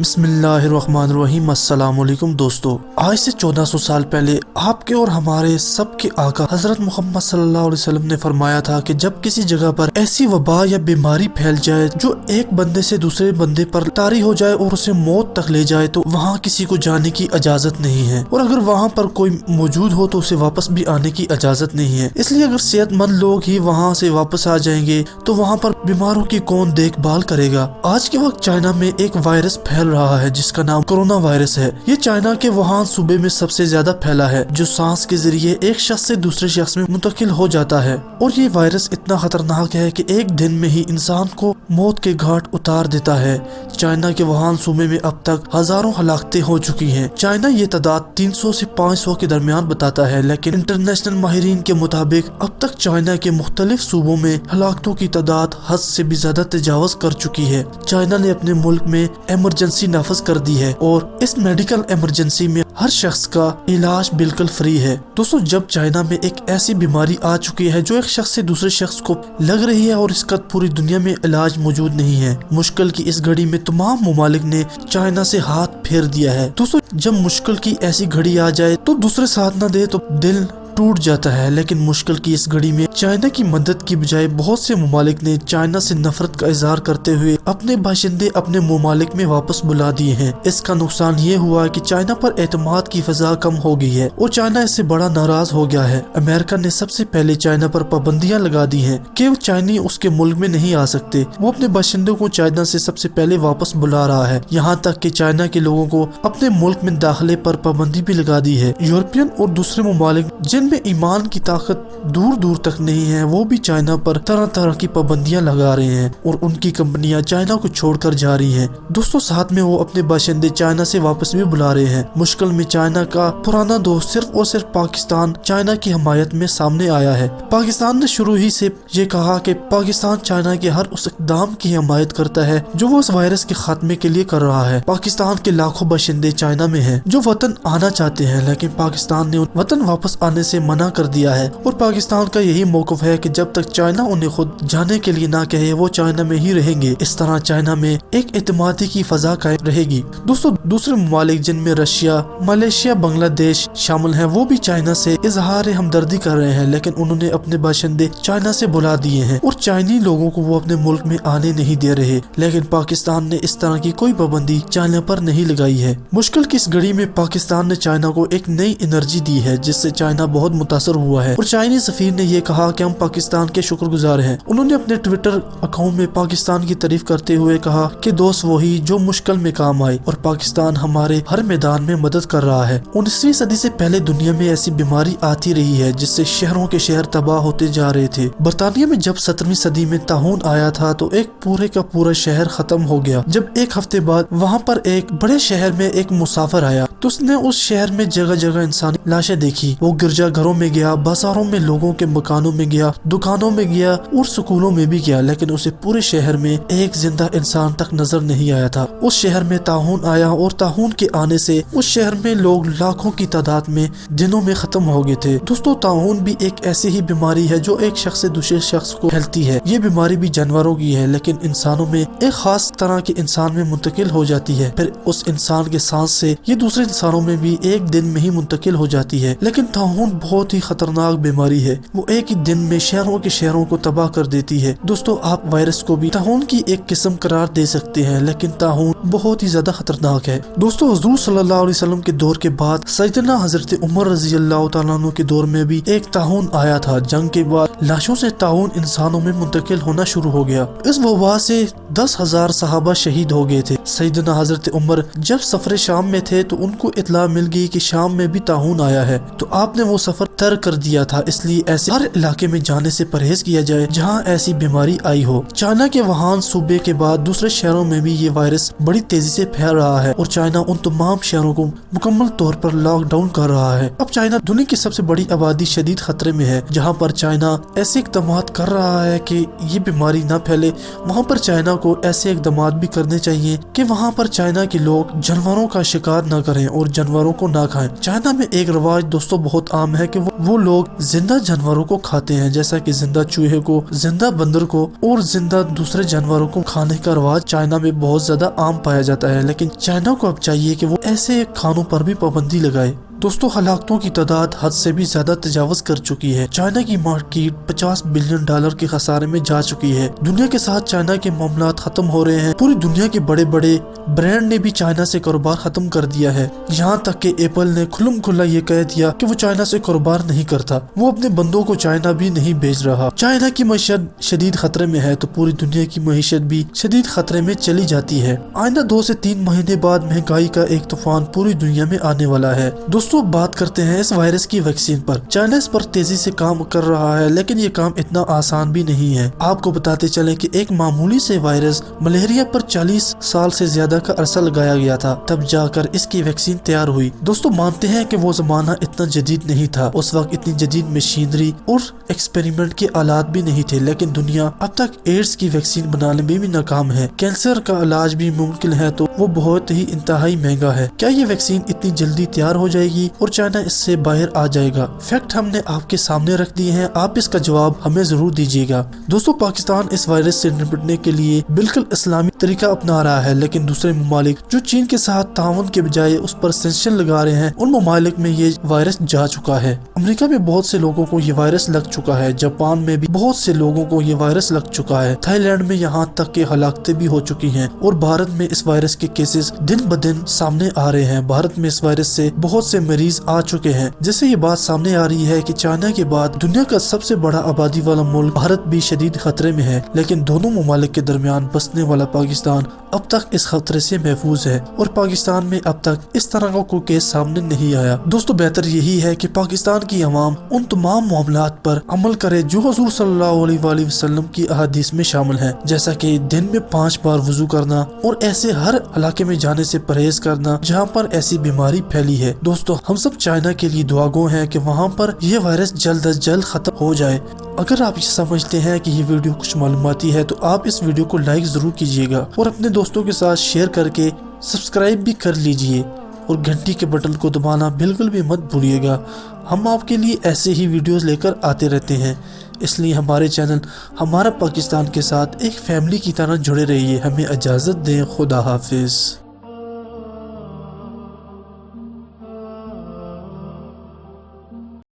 بسم اللہ الرحمن الرحیم۔ السلام علیکم دوستو، آج سے 1400 سال پہلے آپ کے اور ہمارے سب کے آقا حضرت محمد صلی اللہ علیہ وسلم نے فرمایا تھا کہ جب کسی جگہ پر ایسی وبا یا بیماری پھیل جائے جو ایک بندے سے دوسرے بندے پر طاری ہو جائے اور اسے موت تک لے جائے تو وہاں کسی کو جانے کی اجازت نہیں ہے، اور اگر وہاں پر کوئی موجود ہو تو اسے واپس بھی آنے کی اجازت نہیں ہے۔ اس لیے اگر صحت مند لوگ ہی وہاں سے واپس آ جائیں گے تو وہاں پر بیماروں کی کون دیکھ بھال کرے گا۔ آج کے وقت چائنا میں ایک وائرس پھیل رہا ہے جس کا نام کورونا وائرس ہے۔ یہ چائنا کے ووہان صوبے میں سب سے زیادہ پھیلا ہے، جو سانس کے ذریعے ایک شخص سے دوسرے شخص میں منتقل ہو جاتا ہے، اور یہ وائرس اتنا خطرناک ہے کہ ایک دن میں ہی انسان کو موت کے گھاٹ اتار دیتا ہے۔ چائنا کے ووہان صوبے میں اب تک ہزاروں ہلاکتیں ہو چکی ہیں۔ چائنا یہ تعداد 300 سے 500 کے درمیان بتاتا ہے، لیکن انٹرنیشنل ماہرین کے مطابق اب تک چائنا کے مختلف صوبوں میں ہلاکتوں کی تعداد حد سے بھی زیادہ تجاوز کر چکی ہے۔ چائنا نے اپنے ملک میں ایمرجنسی نافذ کر دی ہے، اور اس میڈیکل ایمرجنسی میں ہر شخص کا علاج بالکل فری ہے۔ دوستو، جب چائنا میں ایک ایسی بیماری آ چکی ہے جو ایک شخص سے دوسرے شخص کو لگ رہی ہے اور اس کا پوری دنیا میں علاج موجود نہیں ہے، مشکل کی اس گھڑی میں تمام ممالک نے چائنا سے ہاتھ پھیر دیا ہے۔ دوستو، جب مشکل کی ایسی گھڑی آ جائے تو دوسرے ساتھ نہ دے تو دل ٹوٹ جاتا ہے، لیکن مشکل کی اس گھڑی میں چائنا کی مدد کی بجائے بہت سے ممالک نے چائنا سے نفرت کا اظہار کرتے ہوئے اپنے باشندے اپنے ممالک میں واپس بلا دیے ہیں۔ اس کا نقصان یہ ہوا کہ چائنا پر اعتماد کی فضا کم ہو گئی ہے اور چائنا اس سے بڑا ناراض ہو گیا ہے۔ امریکہ نے سب سے پہلے چائنا پر پابندیاں لگا دی ہیں کہ وہ چائنی اس کے ملک میں نہیں آ سکتے۔ وہ اپنے باشندوں کو چائنا سے سب سے پہلے واپس بلا رہا ہے، یہاں تک کہ چائنا کے لوگوں کو اپنے ملک میں داخلے پر پابندی بھی لگا دی ہے۔ یورپین اور دوسرے ممالک جن میں ایمان کی طاقت دور دور تک نہیں ہے، وہ بھی چائنا پر طرح طرح کی پابندیاں لگا رہے ہیں اور ان کی کمپنیاں چائنا کو چھوڑ کر جا رہی ہیں۔ دوستو، ساتھ میں وہ اپنے باشندے چائنا سے واپس بھی بلا رہے ہیں۔ مشکل میں چائنا کا پرانا دوست صرف اور صرف پاکستان چائنا کی حمایت میں سامنے آیا ہے۔ پاکستان نے شروع ہی سے یہ کہا کہ پاکستان چائنا کے ہر اس اقدام کی حمایت کرتا ہے جو وہ اس وائرس کے خاتمے کے لیے کر رہا ہے۔ پاکستان کے لاکھوں باشندے چائنا میں ہیں جو وطن آنا چاہتے ہیں، لیکن پاکستان نے وطن واپس آنے سے منع کر دیا ہے، اور پاکستان کا یہی موقف ہے کہ جب تک چائنا انہیں خود جانے کے لیے نہ کہے وہ چائنا میں ہی رہیں گے۔ اس طرح چائنا میں ایک اعتمادی کی فضا قائم رہے گی۔ دوستو، دوسرے ممالک جن میں رشیا، ملیشیا، بنگلہ دیش شامل ہیں، وہ بھی چائنا سے اظہار ہمدردی کر رہے ہیں، لیکن انہوں نے اپنے باشندے چائنا سے بلا دیے ہیں اور چائنی لوگوں کو وہ اپنے ملک میں آنے نہیں دے رہے۔ لیکن پاکستان نے اس طرح کی کوئی پابندی چائنا پر نہیں لگائی ہے۔ مشکل کی اس گھڑی میں پاکستان نے چائنا کو ایک نئی انرجی دی ہے جس سے چائنا بہت متاثر ہوا ہے، اور چائنی سفیر نے یہ کہا کہ ہم پاکستان کے شکر گزار ہیں۔ انہوں نے اپنے ٹویٹر اکاؤنٹ میں پاکستان کی تعریف کرتے ہوئے کہا کہ دوست وہی جو مشکل میں کام آئے، اور پاکستان ہمارے ہر میدان میں مدد کر رہا ہے۔ 19ویں صدی سے پہلے دنیا میں ایسی بیماری آتی رہی ہے جس سے شہروں کے شہر تباہ ہوتے جا رہے تھے۔ برطانیہ میں جب 17ویں صدی میں طاعون آیا تھا تو ایک پورے کا پورا شہر ختم ہو گیا۔ جب ایک ہفتے بعد وہاں پر ایک بڑے شہر میں ایک مسافر آیا تو اس نے اس شہر میں جگہ جگہ انسانی لاشیں دیکھی۔ وہ گرجا گھروں میں گیا، بازاروں میں لوگوں کے مکانوں میں گیا، دکانوں میں گیا اور سکولوں میں بھی گیا، لیکن اسے پورے شہر میں ایک زندہ انسان تک نظر نہیں آیا تھا۔ اس شہر میں طاعون آیا، اور طاعون کے آنے سے اس شہر میں لوگ لاکھوں کی تعداد میں دنوں میں ختم ہو گئے تھے۔ دوستو، طاعون بھی ایک ایسی ہی بیماری ہے جو ایک شخص سے دوسرے شخص کو پھیلتی ہے۔ یہ بیماری بھی جانوروں کی ہے، لیکن انسانوں میں ایک خاص طرح کے انسان میں منتقل ہو جاتی ہے، پھر اس انسان کے سانس سے یہ دوسرے انسانوں میں بھی ایک دن میں ہی منتقل ہو جاتی ہے۔ لیکن طاعون بہت ہی خطرناک بیماری ہے، وہ ایک ہی دن میں شہروں کے شہروں کو تباہ کر دیتی ہے۔ دوستو، آپ وائرس کو بھی طاعون کی ایک قسم قرار دے سکتے ہیں، لیکن طاعون بہت ہی زیادہ خطرناک ہے۔ دوستو، حضور صلی اللہ علیہ وسلم کے دور کے بعد سیدنا حضرت عمر رضی اللہ تعالیٰ عنہ کے دور میں بھی ایک طاعون آیا تھا۔ جنگ کے بعد لاشوں سے طاعون انسانوں میں منتقل ہونا شروع ہو گیا۔ اس وبا سے 10,000 صحابہ شہید ہو گئے تھے۔ سیدنا حضرت عمر جب سفر شام میں تھے تو ان کو اطلاع مل گئی کہ شام میں بھی طاعون آیا ہے، تو آپ نے وہ سفر ترک کر دیا تھا۔ اس لیے ایسے ہر علاقے میں جانے سے پرہیز کیا جائے جہاں ایسی بیماری آئی ہو۔ چائنا کے ووہان صوبے کے بعد دوسرے شہروں میں بھی یہ وائرس بڑی تیزی سے پھیل رہا ہے، اور چائنا ان تمام شہروں کو مکمل طور پر لاک ڈاؤن کر رہا ہے۔ اب چائنا دنیا کی سب سے بڑی آبادی شدید خطرے میں ہے، جہاں پر چائنا ایسے اقدامات احتیاط کر رہا ہے کہ یہ بیماری نہ پھیلے، وہاں پر چائنا کو ایسے اقدامات بھی کرنے چاہیے کہ وہاں پر چائنا کے لوگ جانوروں کا شکار نہ کریں اور جانوروں کو نہ کھائیں۔ چائنا میں ایک رواج دوستوں بہت عام ہے کہ وہ لوگ زندہ جانوروں کو کھاتے ہیں، جیسا کہ زندہ چوہے کو، زندہ بندر کو اور زندہ دوسرے جانوروں کو کھانے کا رواج چائنا میں بہت زیادہ عام پایا جاتا ہے۔ لیکن چائنا کو اب چاہیے کہ وہ ایسے کھانوں پر بھی پابندی لگائے۔ دوستوں ہلاکتوں کی تعداد حد سے بھی زیادہ تجاوز کر چکی ہے۔ چائنا کی مارکیٹ $50 بلین کے خسارے میں جا چکی ہے۔ دنیا کے ساتھ چائنا کے معاملات ختم ہو رہے ہیں۔ پوری دنیا کے بڑے بڑے برانڈ نے بھی چائنا سے کاروبار ختم کر دیا ہے، یہاں تک کہ ایپل نے کھلم کھلا یہ کہہ دیا کہ وہ چائنا سے کاروبار نہیں کرتا، وہ اپنے بندوں کو چائنا بھی نہیں بھیج رہا۔ چائنا کی معیشت شدید خطرے میں ہے تو پوری دنیا کی معیشت بھی شدید خطرے میں چلی جاتی ہے۔ آئندہ 2 سے 3 مہینے بعد مہنگائی کا ایک طوفان پوری دنیا میں آنے والا ہے۔ دوستوں بات کرتے ہیں اس وائرس کی ویکسین پر۔ چائنا اس پر تیزی سے کام کر رہا ہے، لیکن یہ کام اتنا آسان بھی نہیں ہے۔ آپ کو بتاتے چلیں کہ ایک معمولی سے وائرس ملیریا پر 40 سال سے زیادہ کا عرصہ لگایا گیا تھا، تب جا کر اس کی ویکسین تیار ہوئی۔ دوستوں مانتے ہیں کہ وہ زمانہ اتنا جدید نہیں تھا، اس وقت اتنی جدید مشینری اور ایکسپیریمنٹ کے آلات بھی نہیں تھے، لیکن دنیا اب تک ایڈز کی ویکسین بنانے میں بھی ناکام ہے۔ کینسر کا علاج بھی ممکن ہے تو وہ بہت ہی انتہائی مہنگا ہے۔ کیا یہ ویکسین اتنی جلدی تیار ہو جائے گی اور چائنا اس سے باہر آ جائے گا؟ فیکٹ ہم نے آپ کے سامنے رکھ دیے ہیں، آپ اس کا جواب ہمیں ضرور دیجیے گا۔ دوستوں پاکستان اس وائرس سے نپٹنے کے لیے بالکل اسلامی طریقہ اپنا رہا ہے، لیکن دوسرے ممالک جو چین کے ساتھ تعاون کے بجائے اس پر سینکشن لگا رہے ہیں، ان ممالک میں یہ وائرس جا چکا ہے۔ امریکہ میں بہت سے لوگوں کو یہ وائرس لگ چکا ہے، جاپان میں بھی بہت سے لوگوں کو یہ وائرس لگ چکا ہے، تھائی لینڈ میں یہاں تک کہ ہلاکتیں بھی ہو چکی ہیں، اور بھارت میں اس وائرس کے کیسز دن بدن سامنے آ رہے ہیں۔ بھارت میں اس وائرس سے بہت سے مریض آ چکے ہیں، جس سے یہ بات سامنے آ رہی ہے کہ چائنا کے بعد دنیا کا سب سے بڑا آبادی والا ملک بھارت بھی شدید خطرے میں ہے، لیکن دونوں ممالک کے درمیان بسنے والا پاکستان اب تک اس خطرے سے محفوظ ہے، اور پاکستان میں اب تک اس طرح کا کوئی کیس سامنے نہیں آیا۔ دوستو بہتر یہی ہے کہ پاکستان کی عوام ان تمام معاملات پر عمل کرے جو حضور صلی اللہ علیہ وآلہ وسلم کی احادیث میں شامل ہیں، جیسا کہ دن میں 5 بار وضو کرنا اور ایسے ہر علاقے میں جانے سے پرہیز کرنا جہاں پر ایسی بیماری پھیلی ہے۔ دوستو ہم سب چائنا کے لیے دعا گو ہیں کہ وہاں پر یہ وائرس جلد از جلد ختم ہو جائے۔ اگر آپ یہ سمجھتے ہیں کہ یہ ویڈیو کچھ معلوماتی ہے تو آپ اس ویڈیو کو لائک ضرور کیجیے گا اور اپنے دوستوں کے ساتھ شیئر کر کے سبسکرائب بھی کر لیجئے، اور گھنٹی کے بٹن کو دبانا بالکل بھی مت بھولیے گا۔ ہم آپ کے لیے ایسے ہی ویڈیوز لے کر آتے رہتے ہیں، اس لیے ہمارے چینل ہمارا پاکستان کے ساتھ ایک فیملی کی طرح جڑے رہیے۔ ہمیں اجازت دیں، خدا حافظ۔